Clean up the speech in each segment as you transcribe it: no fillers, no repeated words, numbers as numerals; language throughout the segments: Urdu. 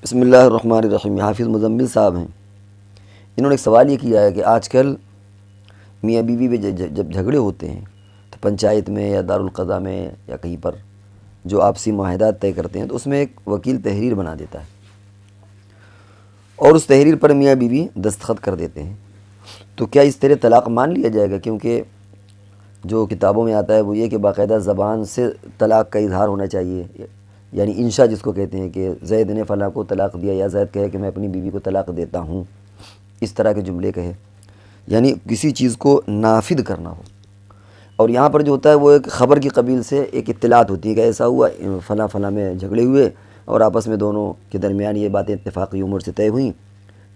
بسم اللہ الرحمن الرحیم۔ حافظ مزمل صاحب ہیں، انہوں نے ایک سوال یہ کیا ہے کہ آج کل میاں بیوی میں جب جھگڑے ہوتے ہیں تو پنچایت میں یا دارالقضا میں یا کہیں پر جو آپسی معاہدات طے کرتے ہیں تو اس میں ایک وکیل تحریر بنا دیتا ہے اور اس تحریر پر میاں بیوی دستخط کر دیتے ہیں، تو کیا اس طرح طلاق مان لیا جائے گا؟ کیونکہ جو کتابوں میں آتا ہے وہ یہ کہ باقاعدہ زبان سے طلاق کا اظہار ہونا چاہیے، یعنی انشاء جس کو کہتے ہیں کہ زید نے فلاں کو طلاق دیا، یا زید کہے کہ میں اپنی بیوی کو طلاق دیتا ہوں، اس طرح کے جملے کہے، یعنی کسی چیز کو نافذ کرنا ہو۔ اور یہاں پر جو ہوتا ہے وہ ایک خبر کی قبیل سے ایک اطلاعات ہوتی ہے کہ ایسا ہوا، فلاں فلاں میں جھگڑے ہوئے اور آپس میں دونوں کے درمیان یہ باتیں اتفاقی امور سے طے ہوئیں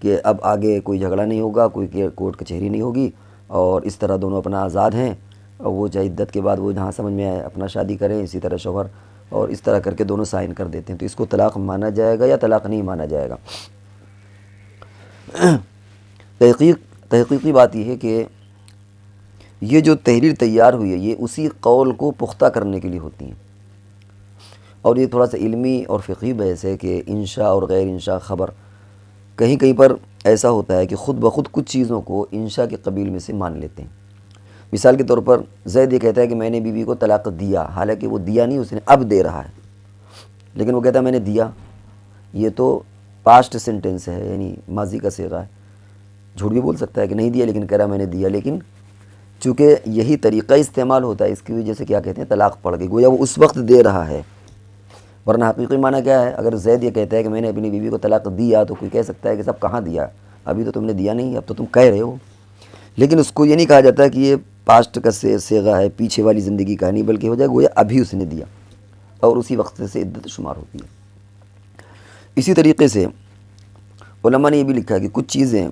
کہ اب آگے کوئی جھگڑا نہیں ہوگا، کوئی کورٹ کچہری نہیں ہوگی، اور اس طرح دونوں اپنا آزاد ہیں، اور وہ چاہے عدت کے بعد وہ جہاں سمجھ میں آئے اپنا شادی کریں، اسی طرح شوہر، اور اس طرح کر کے دونوں سائن کر دیتے ہیں، تو اس کو طلاق مانا جائے گا یا طلاق نہیں مانا جائے گا؟ تحقیقی بات یہ ہے کہ یہ جو تحریر تیار ہوئی ہے یہ اسی قول کو پختہ کرنے کے لیے ہوتی ہیں، اور یہ تھوڑا سا علمی اور فقہی بحث ہے کہ انشاء اور غیر انشاء خبر کہیں پر ایسا ہوتا ہے کہ خود بخود کچھ چیزوں کو انشاء کے قبیل میں سے مان لیتے ہیں۔ مثال کے طور پر زید یہ کہتا ہے کہ میں نے بیوی کو طلاق دیا، حالانکہ وہ دیا نہیں، اس نے اب دے رہا ہے، لیکن وہ کہتا ہے میں نے دیا، یہ تو پاسٹ سینٹنس ہے، یعنی ماضی کا صیغہ ہے، جھوٹ بھی بول سکتا ہے کہ نہیں دیا لیکن کہہ رہا میں نے دیا، لیکن چونکہ یہی طریقہ استعمال ہوتا ہے اس کی وجہ سے کیا کہتے ہیں طلاق پڑ گئی، گویا وہ اس وقت دے رہا ہے، ورنہ حقیقی معنی کیا ہے؟ اگر زید یہ کہتا ہے کہ میں نے اپنی بیوی کو طلاق دیا تو کوئی کہہ سکتا ہے کہ صاحب کہاں دیا، ابھی تو تم نے دیا نہیں، اب تو تم کہہ رہے ہو، لیکن اس کو یہ نہیں کہا جاتا کہ یہ پاسٹ کا صیغہ ہے، پیچھے والی زندگی کا نہیں، بلکہ ہو جائے گویا ابھی اس نے دیا، اور اسی وقت سے عدت شمار ہوتی ہے۔ اسی طریقے سے علماء نے یہ بھی لکھا ہے کہ کچھ چیزیں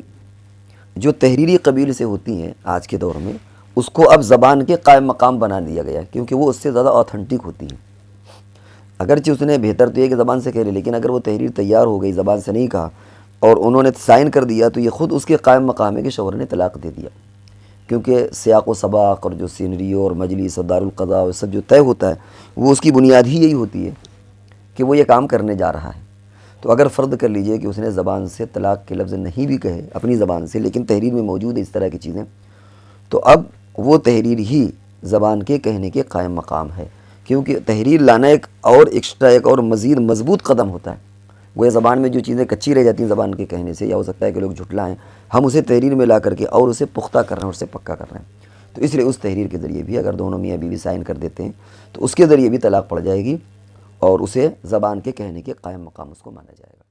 جو تحریری قبیل سے ہوتی ہیں آج کے دور میں، اس کو اب زبان کے قائم مقام بنا دیا گیا ہے، کیونکہ وہ اس سے زیادہ اوتھنٹک ہوتی ہیں۔ اگرچہ اس نے بہتر تو یہ کہ زبان سے کہہ لے، لیکن اگر وہ تحریر تیار ہو گئی، زبان سے نہیں کہا اور انہوں نے سائن کر دیا، تو یہ خود اس کے قائم مقام ہے کہ شوہر نے طلاق دے دیا، کیونکہ سیاق و سباق اور جو سینریو اور مجلس اور دارالقضا اور سب جو طے ہوتا ہے وہ اس کی بنیاد ہی یہی ہوتی ہے کہ وہ یہ کام کرنے جا رہا ہے۔ تو اگر فرض کر لیجئے کہ اس نے زبان سے طلاق کے لفظ نہیں بھی کہے اپنی زبان سے، لیکن تحریر میں موجود ہے اس طرح کی چیزیں، تو اب وہ تحریر ہی زبان کے کہنے کے قائم مقام ہے، کیونکہ تحریر لانا ایک اور ایکسٹرا ایک اور مزید مضبوط قدم ہوتا ہے۔ وہ زبان میں جو چیزیں کچی رہ جاتی ہیں زبان کے کہنے سے، یا ہو سکتا ہے کہ لوگ جھٹلائیں، ہم اسے تحریر میں لا کر کے اور اسے پختہ کر رہے ہیں اور اسے پکا کر رہے ہیں، تو اس لیے اس تحریر کے ذریعے بھی اگر دونوں میاں بیوی سائن کر دیتے ہیں تو اس کے ذریعے بھی طلاق پڑ جائے گی، اور اسے زبان کے کہنے کے قائم مقام اس کو مانا جائے گا۔